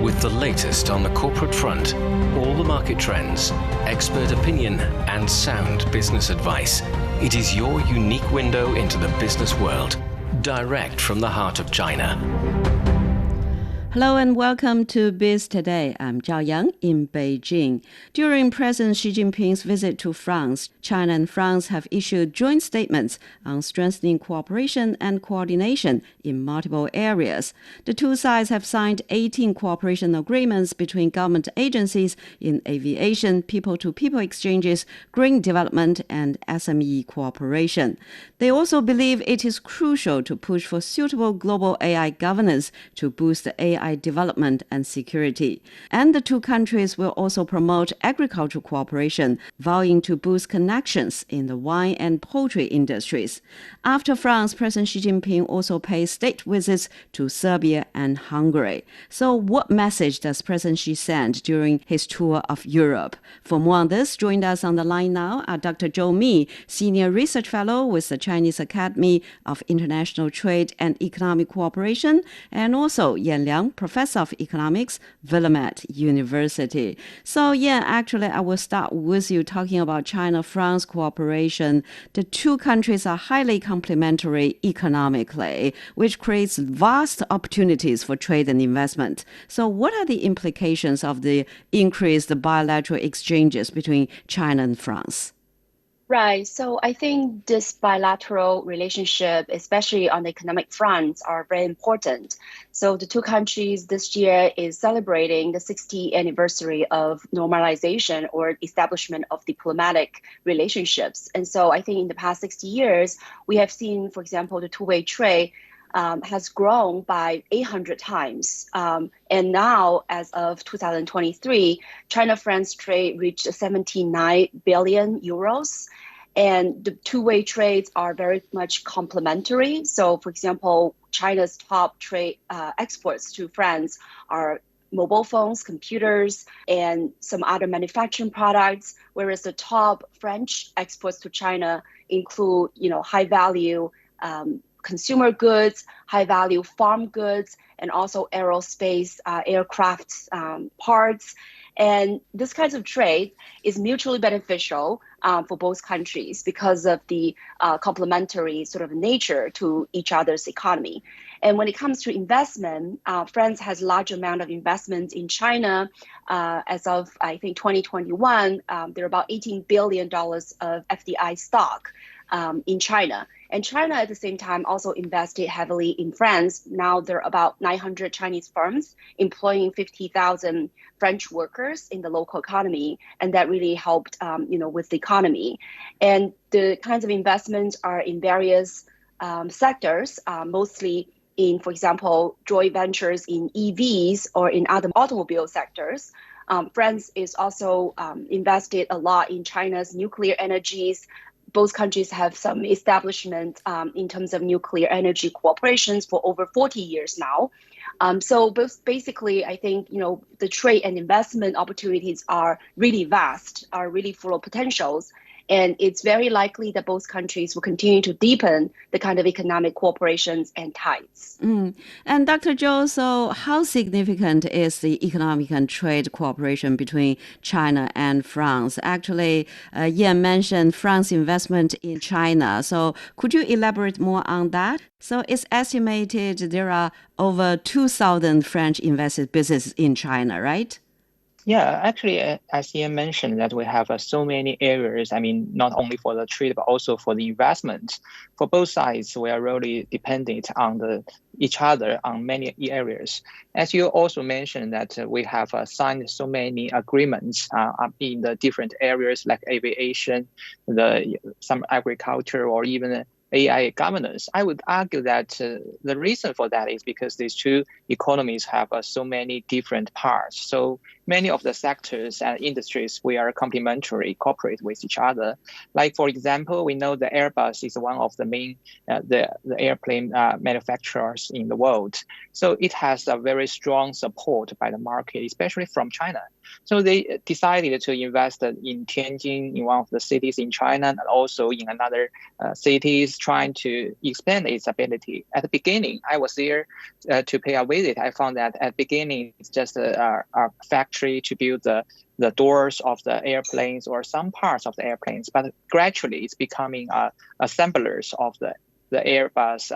with the latest on the corporate front, all the market trends, expert opinion, and sound business advice. It is your unique window into the business world, direct from the heart of China. Hello and welcome to Biz Today. I'm Zhao Yang in Beijing. During President Xi Jinping's visit to France, China and France have issued joint statements on strengthening cooperation and coordination in multiple areas. The two sides have signed 18 cooperation agreements between government agencies in aviation, people-to-people exchanges, green development, and SME cooperation. They also believe it is crucial to push for suitable global AI governance to boost the AI development and security. And the two countries will also promote agricultural cooperation, vowing to boost connections in the wine and poultry industries. After France, President Xi Jinping also paid state visits to Serbia and Hungary. So what message does President Xi send during his tour of Europe? For more on this, joined us on the line now are Dr. Zhou Mi, Senior Research Fellow with the Chinese Academy of International Trade and Economic Cooperation, and also Yan Liang, Professor of Economics, Willamette University. So actually I will start with you talking about China-France cooperation. The two countries are highly complementary economically, which creates vast opportunities for trade and investment. So what are the implications of the increased bilateral exchanges between China and France? Right. So I think this bilateral relationship, especially on the economic front, are very important. So the two countries this year is celebrating the 60th anniversary of normalization or establishment of diplomatic relationships. And so I think in the past 60 years, we have seen, for example, the two-way trade has grown by 800 times. And now, as of 2023, China-France trade reached 79 billion euros. And the two-way trades are very much complementary. So, for example, China's top trade exports to France are mobile phones, computers, and some other manufacturing products, whereas the top French exports to China include, high-value consumer goods, high-value farm goods, and also aerospace, aircraft parts. And this kind of trade is mutually beneficial for both countries because of the complementary sort of nature to each other's economy. And when it comes to investment, France has a large amount of investment in China. As of, I think, 2021, there are about $18 billion of FDI stock in China. And China, at the same time, also invested heavily in France. Now there are about 900 Chinese firms employing 50,000 French workers in the local economy. And that really helped, with the economy. And the kinds of investments are in various sectors, mostly in, for example, joint ventures in EVs or in other automobile sectors. France is also invested a lot in China's nuclear energies. Both countries have some establishment in terms of nuclear energy cooperations for over 40 years now. So basically, I think, the trade and investment opportunities are really vast, are really full of potentials. And it's very likely that both countries will continue to deepen the kind of economic cooperations and ties. And Dr. Zhou, so how significant is the economic and trade cooperation between China and France? Actually, Yan mentioned France investment in China. So could you elaborate more on that? So it's estimated there are over 2,000 French invested businesses in China, right? Yeah, actually, as Ian mentioned, that we have so many areas, not only for the trade, but also for the investment. For both sides, we are really dependent on each other on many areas. As you also mentioned that we have signed so many agreements in the different areas like aviation, some agriculture, or even AI governance. I would argue that the reason for that is because these two economies have so many different parts. So many of the sectors and industries we are complementary, cooperate with each other. Like for example, we know that Airbus is one of the main the airplane manufacturers in the world. So it has a very strong support by the market, especially from China. So they decided to invest in Tianjin, in one of the cities in China, and also in another cities, trying to expand its ability. At the beginning, I was there to pay a visit. I found that at the beginning, it's just a factory to build the doors of the airplanes or some parts of the airplanes, but gradually it's becoming assemblers of the Airbus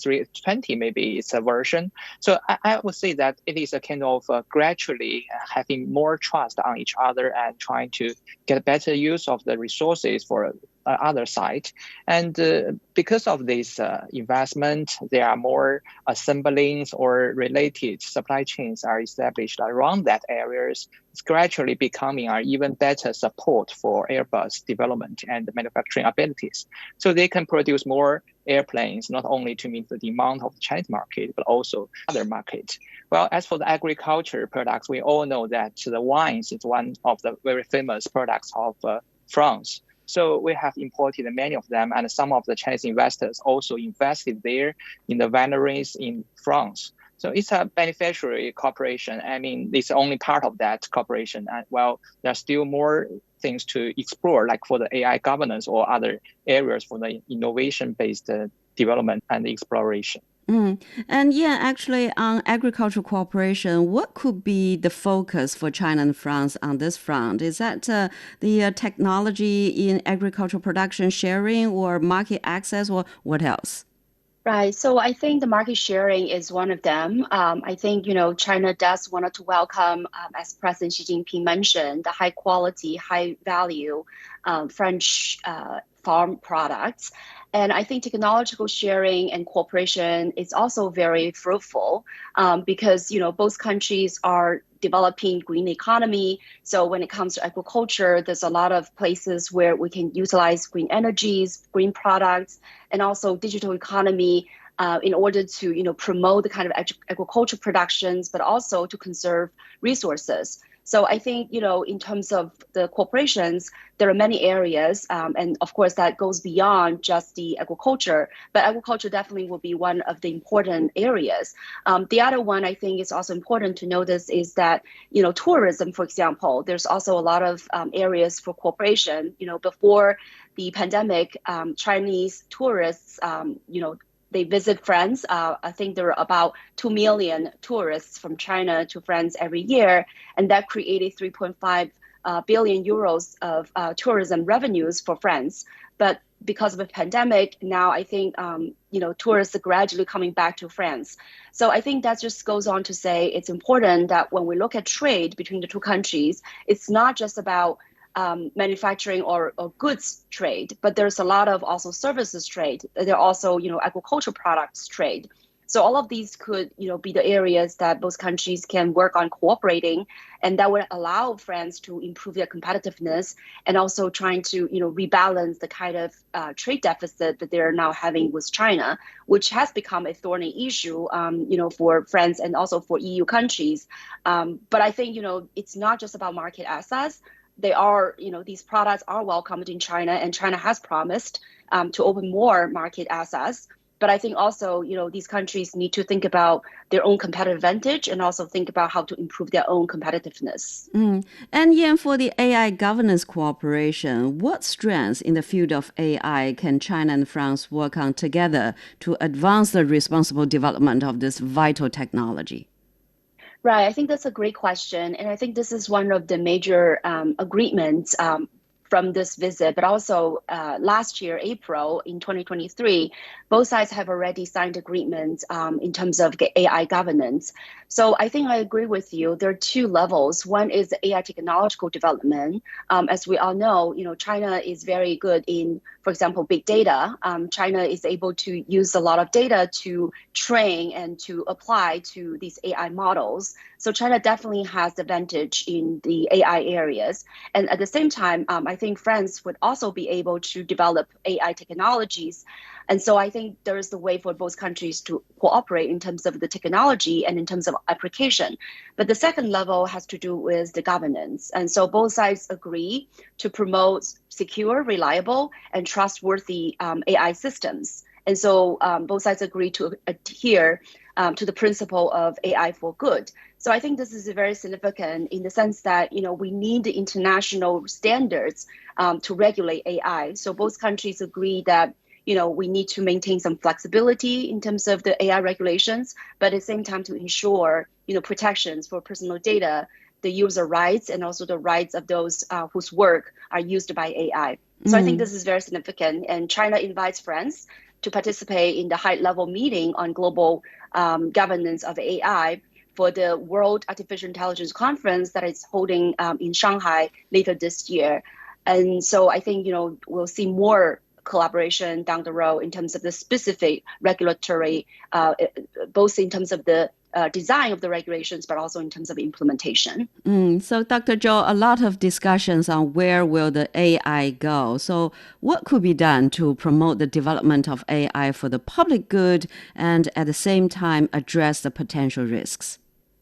320, maybe it's a version. So I would say that it is a kind of gradually having more trust on each other and trying to get better use of the resources for other side. And because of this investment, there are more assemblings or related supply chains are established around that areas. It's gradually becoming an even better support for Airbus development and manufacturing abilities. So they can produce more airplanes, not only to meet the demand of the Chinese market, but also other markets. Well, as for the agriculture products, we all know that the wines is one of the very famous products of France. So we have imported many of them, and some of the Chinese investors also invested there in the wineries in France. So it's a beneficiary cooperation. I mean, it's only part of that cooperation. And well, there's still more things to explore, like for the AI governance or other areas for the innovation-based development and exploration. And yeah, actually on agricultural cooperation, what could be the focus for China and France on this front? Is that the technology in agricultural production sharing or market access, or what else? Right. So I think the market sharing is one of them. I think, China does want to welcome, as President Xi Jinping mentioned, the high quality, high value French farm products. And I think technological sharing and cooperation is also very fruitful because, both countries are developing green economy. So when it comes to agriculture, there's a lot of places where we can utilize green energies, green products, and also digital economy in order to, promote the kind of agriculture productions, but also to conserve resources. So I think, in terms of the corporations, there are many areas, and of course that goes beyond just the agriculture, but agriculture definitely will be one of the important areas. The other one I think is also important to notice is that, tourism, for example, there's also a lot of areas for cooperation. Before the pandemic, Chinese tourists, they visit France. I think there are about 2 million tourists from China to France every year, and that created 3.5 billion euros of tourism revenues for France. But because of the pandemic, now I think tourists are gradually coming back to France. So I think that just goes on to say it's important that when we look at trade between the two countries, it's not just about manufacturing or goods trade, but there's a lot of also services trade. There are also, agricultural products trade. So all of these could, be the areas that both countries can work on cooperating, and that would allow France to improve their competitiveness and also trying to, rebalance the kind of trade deficit that they're now having with China, which has become a thorny issue, for France and also for EU countries. But I think, it's not just about market access. They are, these products are welcomed in China, and China has promised to open more market access. But I think also, these countries need to think about their own competitive advantage and also think about how to improve their own competitiveness. And yeah, for the AI governance cooperation, what strengths in the field of AI can China and France work on together to advance the responsible development of this vital technology? Right. I think that's a great question. And I think this is one of the major agreements from this visit, but also last year, April in 2023, both sides have already signed agreements in terms of AI governance. So I think I agree with you. There are two levels. One is the AI technological development. As we all know, China is very good in, for example, big data. China is able to use a lot of data to train and to apply to these AI models. So China definitely has the advantage in the AI areas. And at the same time, I think France would also be able to develop AI technologies And so I think there is the way for both countries to cooperate in terms of the technology and in terms of application. But the second level has to do with the governance. And so both sides agree to promote secure, reliable, and trustworthy AI systems. And so both sides agree to adhere to the principle of AI for good. So I think this is very significant in the sense that, we need the international standards to regulate AI. So both countries agree that, we need to maintain some flexibility in terms of the AI regulations, but at the same time to ensure, protections for personal data, the user rights, and also the rights of those whose work are used by AI. So I think this is very significant. And China invites friends to participate in the high-level meeting on global governance of AI for the World Artificial Intelligence Conference that is holding in Shanghai later this year. And so I think, we'll see more collaboration down the road in terms of the specific regulatory, both in terms of the design of the regulations, but also in terms of implementation. So Dr. Zhou, a lot of discussions on where will the AI go. So what could be done to promote the development of AI for the public good and at the same time address the potential risks?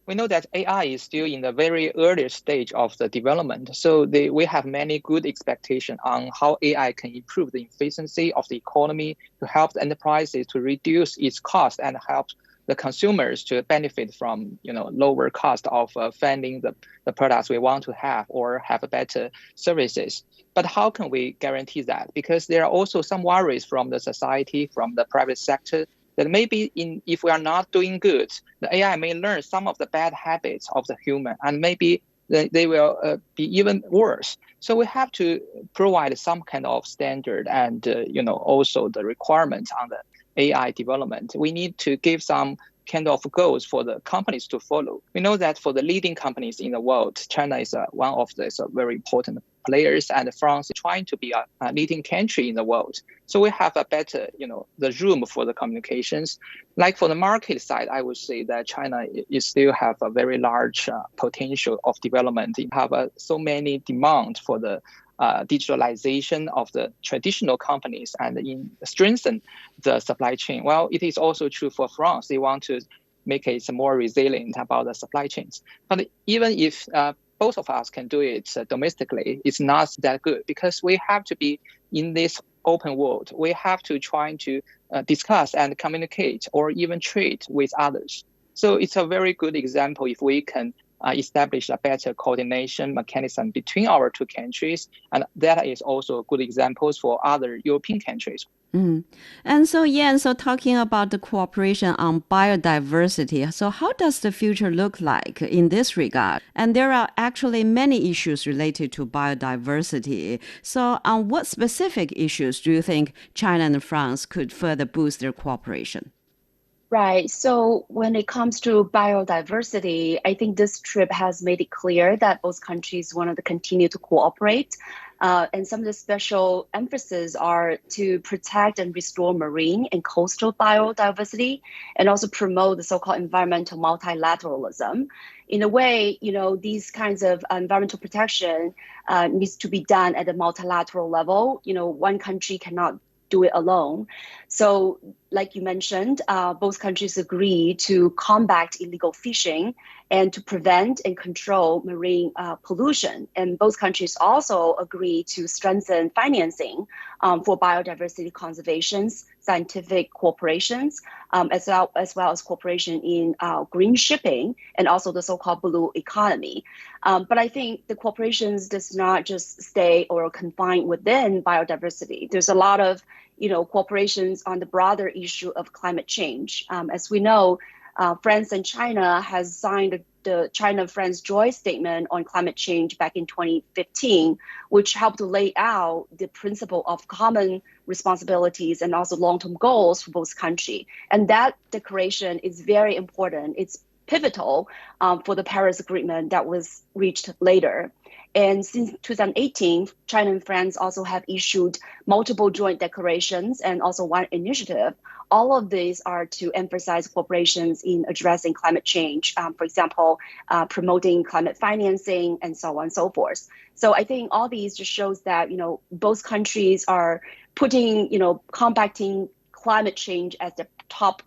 We know that AI is still in the very early stage of the development. So we have many good expectations on how AI can improve the efficiency of the economy to help the enterprises to reduce its cost and help the consumers to benefit from lower cost of funding the products we want to have or have better services. But how can we guarantee that? Because there are also some worries from the society, from the private sector, that maybe if we are not doing good, the AI may learn some of the bad habits of the human, and maybe they will be even worse. So we have to provide some kind of standard and also the requirements on the AI development. We need to give some kind of goals for the companies to follow. We know that for the leading companies in the world, China is one of the very important players, and France is trying to be a leading country in the world. So we have a better, the room for the communications. Like for the market side, I would say that China is still have a very large potential of development. It have so many demands for the digitalization of the traditional companies and strengthen the supply chain. Well, it is also true for France. They want to make it more resilient about the supply chains. But even if both of us can do it domestically, it's not that good because we have to be in this open world. We have to try to discuss and communicate or even trade with others. So it's a very good example if we can establish a better coordination mechanism between our two countries. And that is also good examples for other European countries. And so, so talking about the cooperation on biodiversity, so how does the future look like in this regard? And there are actually many issues related to biodiversity. So on what specific issues do you think China and France could further boost their cooperation? Right. So when it comes to biodiversity, I think this trip has made it clear that both countries want to continue to cooperate. And some of the special emphasis are to protect and restore marine and coastal biodiversity, and also promote the so-called environmental multilateralism. In a way, these kinds of environmental protection needs to be done at a multilateral level. One country cannot do it alone. So like you mentioned, both countries agree to combat illegal fishing and to prevent and control marine pollution. And both countries also agree to strengthen financing for biodiversity conservations, scientific cooperations, as well as cooperation in green shipping and also the so-called blue economy. But I think the cooperations does not just stay or confine within biodiversity. There's a lot of cooperations on the broader issue of climate change. As we know, France and China has signed the China-France Joint Statement on climate change back in 2015, which helped to lay out the principle of common responsibilities and also long-term goals for both countries. And that declaration is very important. It's pivotal for the Paris Agreement that was reached later. And since 2018, China and France also have issued multiple joint declarations and also one initiative. All of these are to emphasize cooperations in addressing climate change, for example, promoting climate financing and so on and so forth. So I think all these just shows that, both countries are putting, combating climate change as the top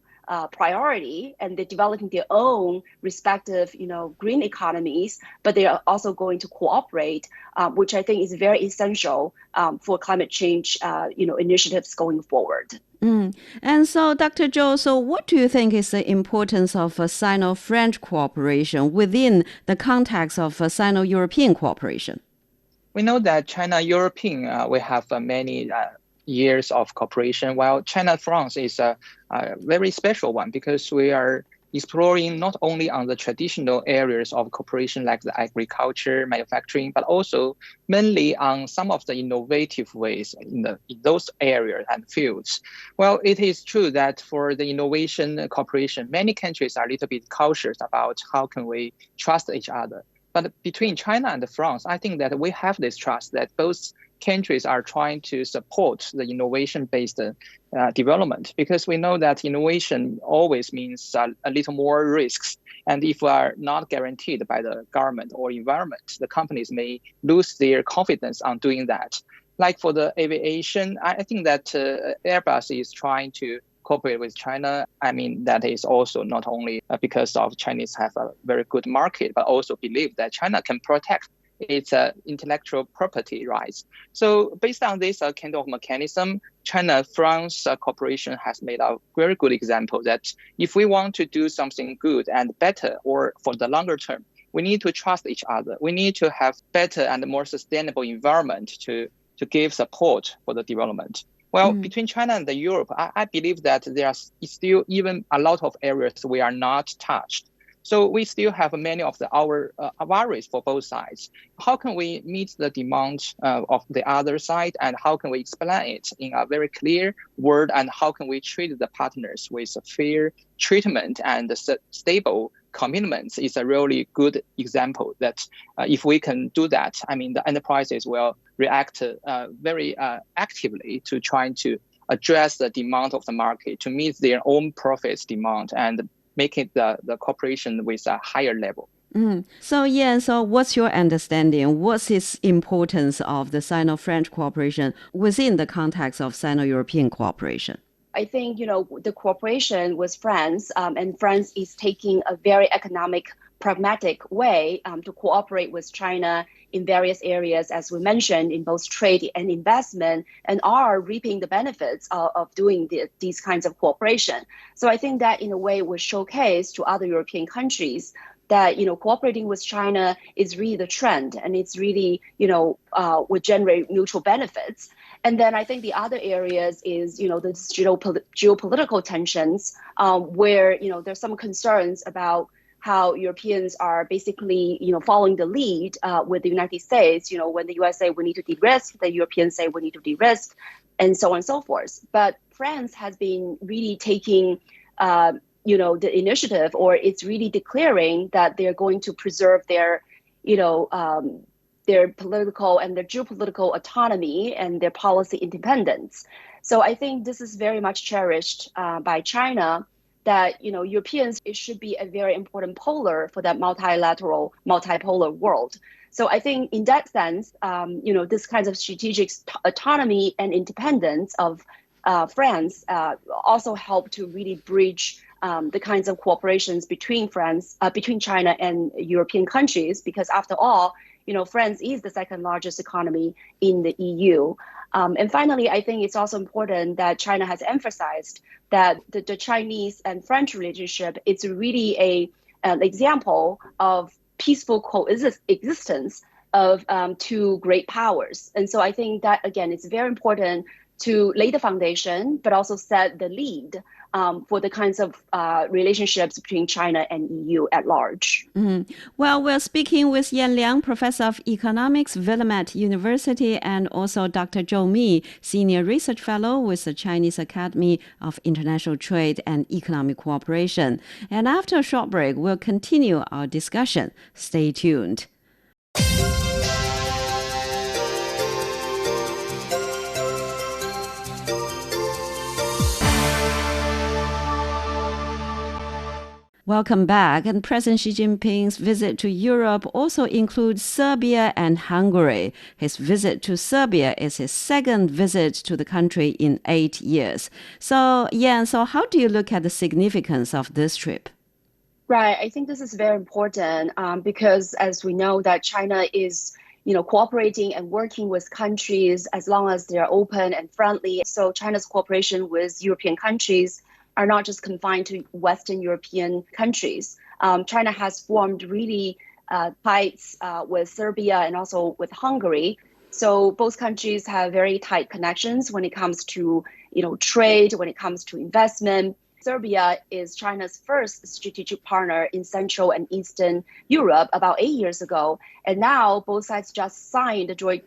priority, and they're developing their own respective, green economies, but they are also going to cooperate, which I think is very essential for climate change, initiatives going forward. And so, Dr. Zhou, so what do you think is the importance of Sino-French cooperation within the context of Sino-European cooperation? We know that China-European, we have many years of cooperation, while China-France is a very special one because we are exploring not only on the traditional areas of cooperation like the agriculture, manufacturing, but also mainly on some of the innovative ways in those areas and fields. Well, it is true that for the innovation cooperation, many countries are a little bit cautious about how can we trust each other. But between China and France, I think that we have this trust that both countries are trying to support the innovation-based development, because we know that innovation always means a little more risks. And if we are not guaranteed by the government or environment, the companies may lose their confidence on doing that. Like for the aviation, I think that Airbus is trying to cooperate with China. I mean, that is also not only because of Chinese have a very good market, but also believe that China can protect its intellectual property rights. So based on this kind of mechanism, China-France cooperation has made a very good example that if we want to do something good and better or for the longer term, we need to trust each other. We need to have better and more sustainable environment to give support for the development. Well, between China and Europe, I believe that there are still even a lot of areas we are not touched. So we still have many of our worries for both sides. How can we meet the demand of the other side, and how can we explain it in a very clear word, and how can we treat the partners with a fair treatment and stable commitments is a really good example that if we can do that, I mean, the enterprises will react very actively to trying to address the demand of the market to meet their own profits demand and make it the cooperation with a higher level. So what's your understanding? What's its importance of the Sino-French cooperation within the context of Sino-European cooperation? I think, the cooperation with France, and France is taking a very economic, pragmatic way to cooperate with China in various areas, as we mentioned, in both trade and investment, and are reaping the benefits of doing these kinds of cooperation. So I think that in a way was showcased to other European countries that, cooperating with China is really the trend, and it's really, would generate mutual benefits. And then I think the other areas is, the geopolitical tensions, where, there's some concerns about how Europeans are basically, following the lead with the United States. When the US say we need to de-risk, the Europeans say we need to de-risk, and so on and so forth. But France has been really taking, the initiative, or it's really declaring that they're going to preserve their political and their geopolitical autonomy and their policy independence. So I think this is very much cherished by China, that, Europeans, it should be a very important polar for that multipolar world. So I think in that sense, this kind of strategic autonomy and independence of France also help to really bridge the kinds of cooperations between China and European countries, because after all, France is the second largest economy in the EU. And finally, I think it's also important that China has emphasized that the Chinese and French relationship, it's really an example of peaceful coexistence of two great powers. And so I think that, again, it's very important to lay the foundation, but also set the lead for the kinds of relationships between China and EU at large. Well, we're speaking with Yan Liang, Professor of Economics, Willamette University, and also Dr. Zhou Mi, Senior Research Fellow with the Chinese Academy of International Trade and Economic Cooperation. And after a short break, we'll continue our discussion. Stay tuned. Welcome back. And President Xi Jinping's visit to Europe also includes Serbia and Hungary. His visit to Serbia is his second visit to the country in 8 years. So, Yan, how do you look at the significance of this trip? Right. I think this is very important because as we know that China is cooperating and working with countries as long as they're open and friendly. So China's cooperation with European countries are not just confined to Western European countries. China has formed really ties with Serbia and also with Hungary. So both countries have very tight connections when it comes to trade, when it comes to investment. Serbia is China's first strategic partner in Central and Eastern Europe about 8 years ago. And now both sides just signed a joint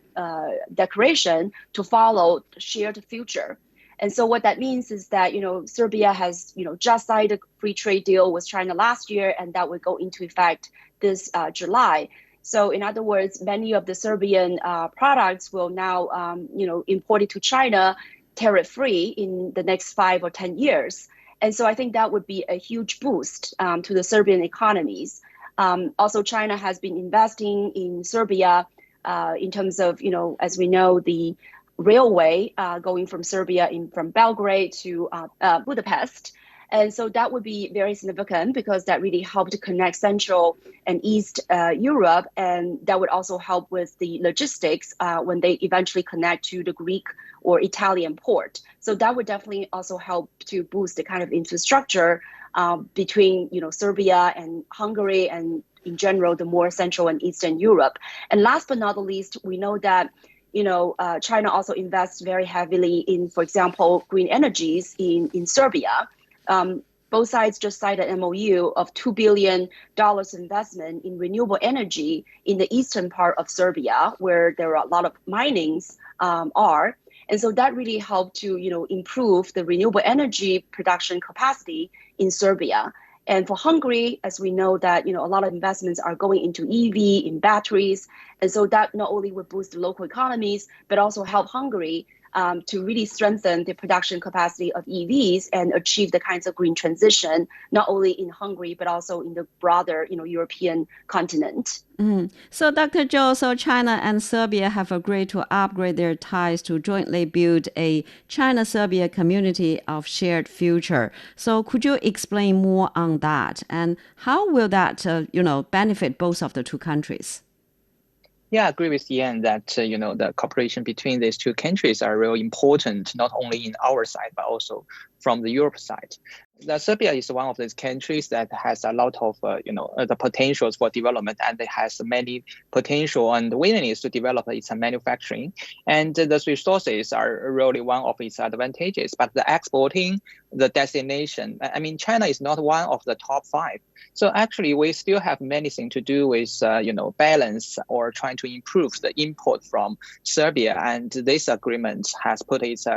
declaration to follow the shared future. And so what that means is that, Serbia has, just signed a free trade deal with China last year, and that would go into effect this July. So in other words, many of the Serbian products will now, imported to China tariff-free in the next 5 or 10 years. And so I think that would be a huge boost to the Serbian economies. Also, China has been investing in Serbia in terms of, as we know, the railway going from Serbia from Belgrade to Budapest. And so that would be very significant because that really helped to connect Central and East Europe. And that would also help with the logistics when they eventually connect to the Greek or Italian port. So that would definitely also help to boost the kind of infrastructure between, Serbia and Hungary and in general, the more Central and Eastern Europe. And last but not the least, we know that China also invests very heavily in, for example, green energies in Serbia. Both sides just signed an MOU of $2 billion investment in renewable energy in the eastern part of Serbia, where there are a lot of minings are. And so that really helped to, improve the renewable energy production capacity in Serbia. And for Hungary, as we know that, a lot of investments are going into EV, in batteries. And so that not only would boost the local economies, but also help Hungary to really strengthen the production capacity of EVs and achieve the kinds of green transition, not only in Hungary, but also in the broader, European continent. So, Dr. Zhou, China and Serbia have agreed to upgrade their ties to jointly build a China-Serbia community of shared future. So could you explain more on that? And how will that, benefit both of the two countries? Yeah, I agree with Yan that, the cooperation between these two countries are really important, not only in our side, but also from the Europe side. Serbia is one of these countries that has a lot of, the potentials for development, and it has many potential and willingness to develop its manufacturing. And the resources are really one of its advantages. But the exporting, the destination, China is not one of the top 5. So actually, we still have many things to do with, balance or trying to improve the import from Serbia. And this agreement has put its,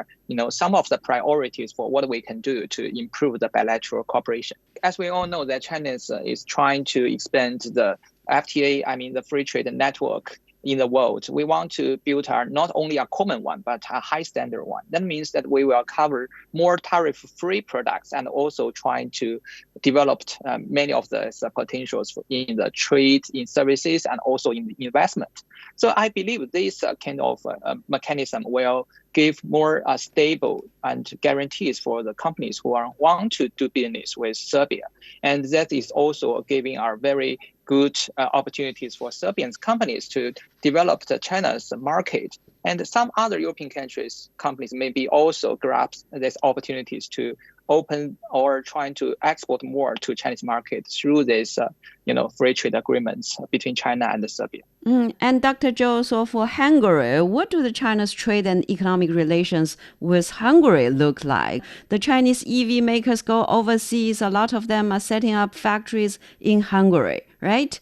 some of the priorities for what we can do to improve the bilateral cooperation. As we all know, that China is trying to expand the FTA, the free trade network in the world. We want to build not only a common one, but a high standard one. That means that we will cover more tariff-free products and also trying to develop many of the potentials in the trade, in services, and also in investment. So I believe this kind of mechanism will give more stable and guarantees for the companies who want to do business with Serbia. And that is also giving our very good opportunities for Serbian companies to develop China's market. And some other European companies maybe also grasp these opportunities to open or trying to export more to Chinese market through these, free trade agreements between China and Serbia. And Dr. Zhou, so for Hungary, what do the China's trade and economic relations with Hungary look like? The Chinese EV makers go overseas. A lot of them are setting up factories in Hungary, right?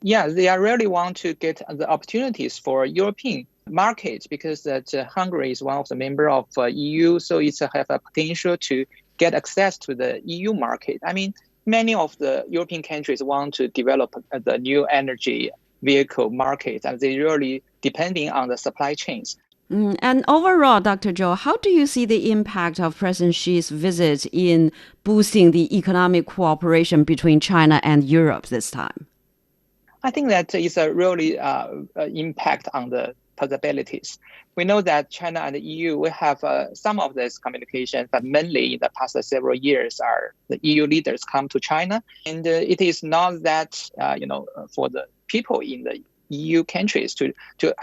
Yeah, they really want to get the opportunities for European markets because Hungary is one of the members of EU, so it have a potential to get access to the EU market. Many of the European countries want to develop the new energy vehicle market, and they really depending on the supply chains. And overall, Dr. Zhou, how do you see the impact of President Xi's visit in boosting the economic cooperation between China and Europe this time? I think that is a really impact on the possibilities. We know that China and the EU will have some of this communication, but mainly in the past several years, the EU leaders come to China, and it is not that for the people in the EU countries to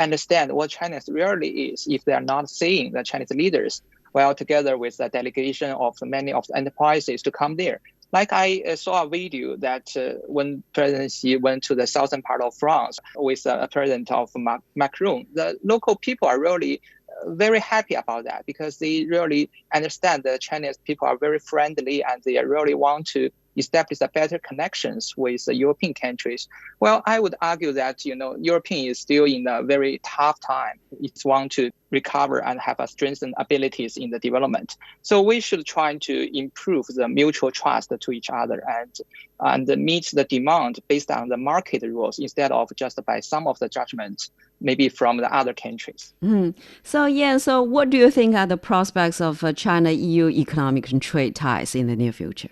understand what China really is if they are not seeing the Chinese leaders, well, together with the delegation of many of the enterprises to come there. Like I saw a video that when President Xi went to the southern part of France with the president of Macron, the local people are really very happy about that because they really understand that Chinese people are very friendly and they really want to establish better connections with the European countries. Well, I would argue that, European is still in a very tough time. It's want to recover and have a strengthened abilities in the development. So we should try to improve the mutual trust to each other and meet the demand based on the market rules instead of just by some of the judgments maybe from the other countries. So what do you think are the prospects of China-EU economic and trade ties in the near future?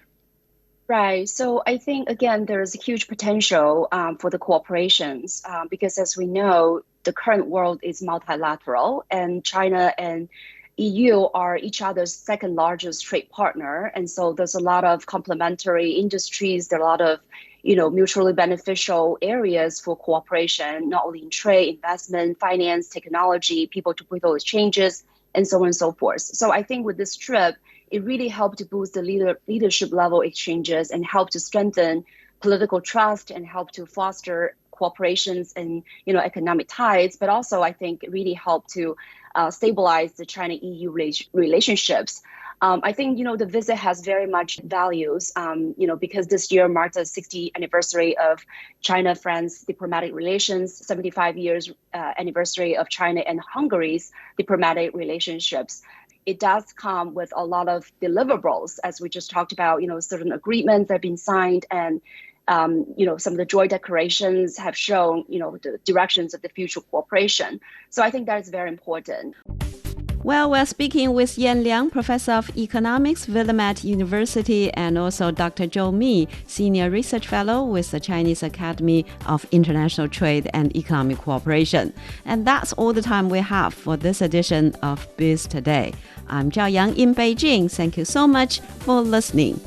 Right. So I think, again, there's a huge potential for the cooperations because as we know, the current world is multilateral and China and EU are each other's second largest trade partner. And so there's a lot of complementary industries. There are a lot of, mutually beneficial areas for cooperation, not only in trade, investment, finance, technology, people-to-people exchanges, and so on and so forth. So I think with this trip, it really helped to boost the leadership level exchanges and help to strengthen political trust and help to foster cooperations and economic ties. But also, I think it really helped to stabilize the China-EU relationships. I think the visit has very much values. Because this year marked the 60th anniversary of China-France diplomatic relations, 75 years anniversary of China and Hungary's diplomatic relationships. It does come with a lot of deliverables, as we just talked about, certain agreements that have been signed and, some of the joint declarations have shown, the directions of the future cooperation. So I think that is very important. Well, we're speaking with Yan Liang, Professor of Economics, Willamette University, and also Dr. Zhou Mi, Senior Research Fellow with the Chinese Academy of International Trade and Economic Cooperation. And that's all the time we have for this edition of Biz Today. I'm Zhao Yang in Beijing. Thank you so much for listening.